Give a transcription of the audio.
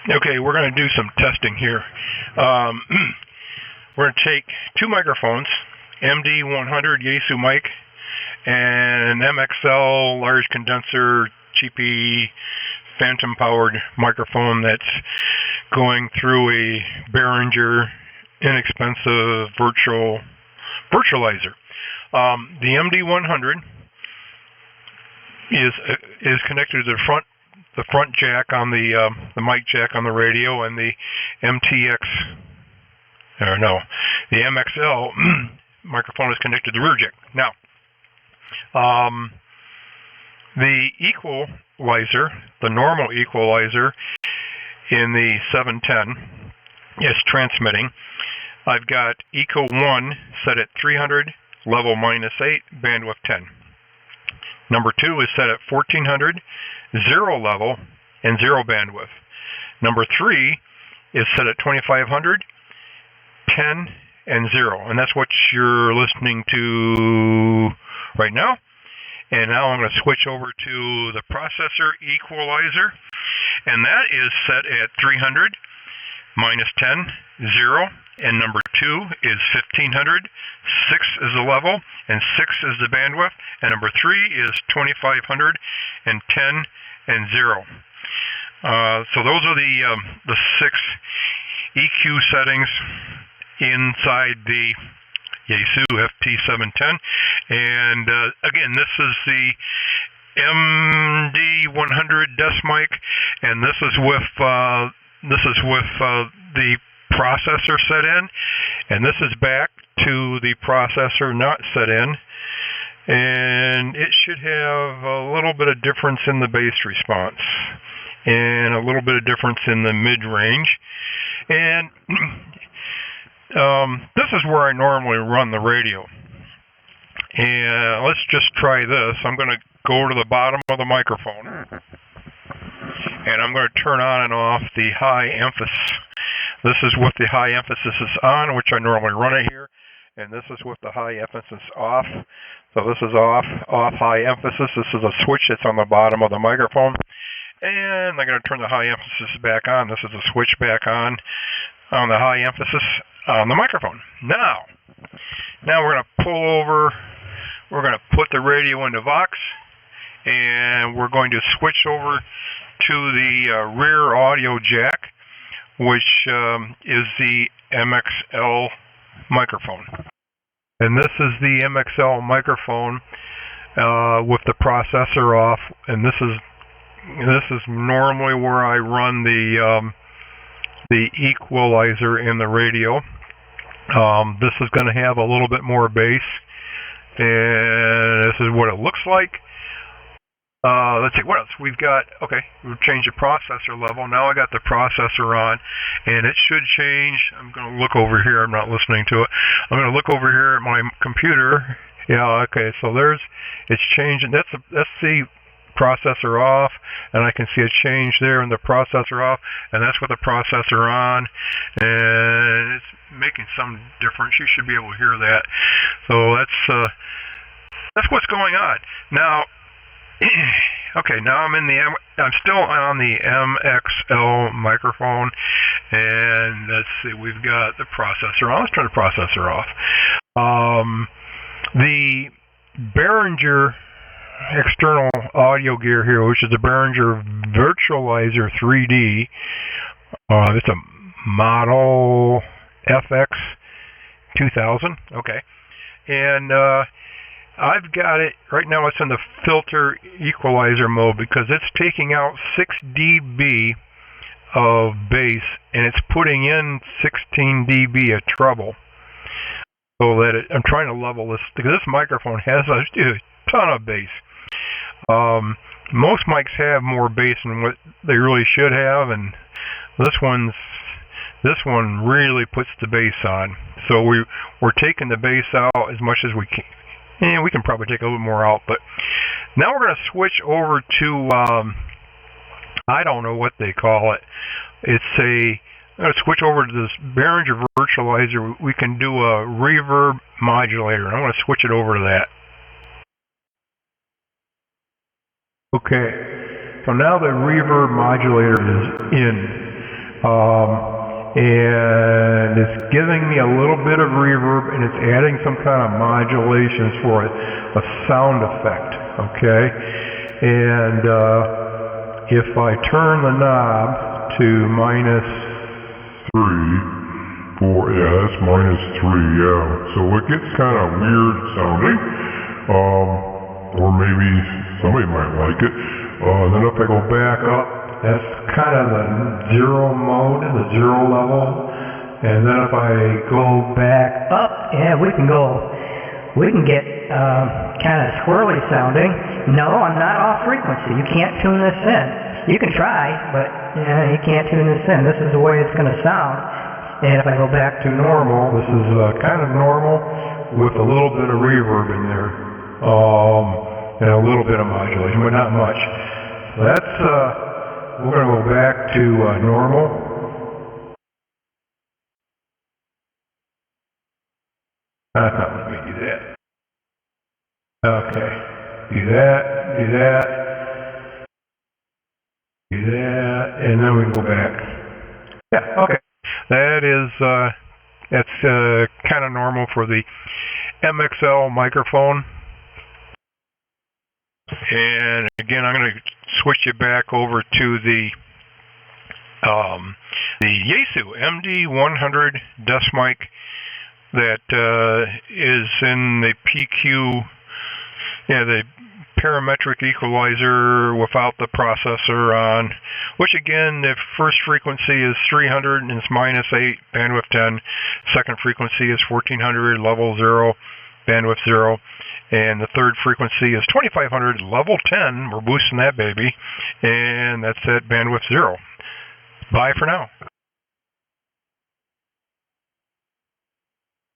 Okay, we're going to do some testing here. We're going to take two microphones, MD-100 Yaesu mic and an MXL large condenser cheapy phantom powered microphone that's going through a Behringer inexpensive virtualizer. The MD-100 is connected to the front jack on the mic jack on the radio, and the the MXL microphone is connected to the rear jack. Now, the equalizer, the normal equalizer in the 710 is transmitting. I've got Eco 1 set at 300, level -8, bandwidth 10. Number 2 is set at 1400, 0 level, and 0 bandwidth. Number 3 is set at 2500, 10, and 0. And that's what you're listening to right now. And now I'm going to switch over to the processor equalizer. And that is set at 300, -10, 0. And number 2 is 1500, 6 is the level, and 6 is the bandwidth. And number 3 is 2500, and 10, and 0. So those are the 6 EQ settings inside the Yaesu FT-710. And again, this is the MD-100 desk mic, and this is with the processor set in, and this is back to the processor not set in, and it should have a little bit of difference in the bass response and a little bit of difference in the mid-range. And this is where I normally run the radio. And let's just try this. I'm going to go to the bottom of the microphone, and I'm going to turn on and off the high emphasis. This is with the high emphasis is on, which I normally run it here, and this is with the high emphasis off. So this is off high emphasis. This is a switch that's on the bottom of the microphone. And I'm going to turn the high emphasis back on. This is a switch back on the high emphasis on the microphone. Now we're going to pull over. We're going to put the radio into Vox, and we're going to switch over to the rear audio jack, which is the MXL microphone. And this is the MXL microphone with the processor off, and this is normally where I run the equalizer in the radio. This is going to have a little bit more bass, and this is what it looks like. Let's see, what else? We've changed the processor level. Now I got the processor on, and it should change. I'm going to look over here. I'm not listening to it. I'm going to look over here at my computer. Yeah, okay, so it's changing. That's the processor off, and I can see a change there in the processor off, and that's with the processor on, and it's making some difference. You should be able to hear that. So that's what's going on. Now, okay, now I'm still on the MXL microphone, and let's see, we've got the processor on. Let's turn the processor off. The Behringer external audio gear here, which is the Behringer Virtualizer 3D. It's a model FX-2000. Okay, and I've got it right now. It's in the filter equalizer mode because it's taking out 6 dB of bass, and it's putting in 16 dB of treble. So that I'm trying to level this, because this microphone has a ton of bass. Most mics have more bass than what they really should have, and this one really puts the bass on. So we're taking the bass out as much as we can. And we can probably take a little more out, but now we're going to switch over to I don't know what they call it. I'm going to switch over to this Behringer Virtualizer. We can do a reverb modulator. I'm going to switch it over to that. Okay, so now the reverb modulator is in. And it's giving me a little bit of reverb, and it's adding some kind of modulations for a sound effect, okay? And if I turn the knob to -3, yeah, that's -3, yeah. So it gets kind of weird sounding, or maybe somebody might like it. Then if I go back up, that's kind of the 0 mode, the 0 level. And then if I go back up, yeah, we can get kind of squirrely sounding. No, I'm not off frequency. You can't tune this in. You can try, but yeah, you can't tune this in. This is the way it's going to sound. And if I go back to normal, this is kind of normal with a little bit of reverb in there, and a little bit of modulation, but not much. That's we're going to go back to normal. That's not let me do that. Okay, do that, and then we can go back. Yeah, okay. That is, that's kind of normal for the MXL microphone. And again, I'm going to switch you back over to the Yaesu MD-100 desk mic that is in the PQ, the parametric equalizer without the processor on, which again, the first frequency is 300 and it's -8, bandwidth 10. Second frequency is 1400, level 0, bandwidth 0. And the third frequency is 2500, level 10. We're boosting that baby. And that's at bandwidth 0. Bye for now.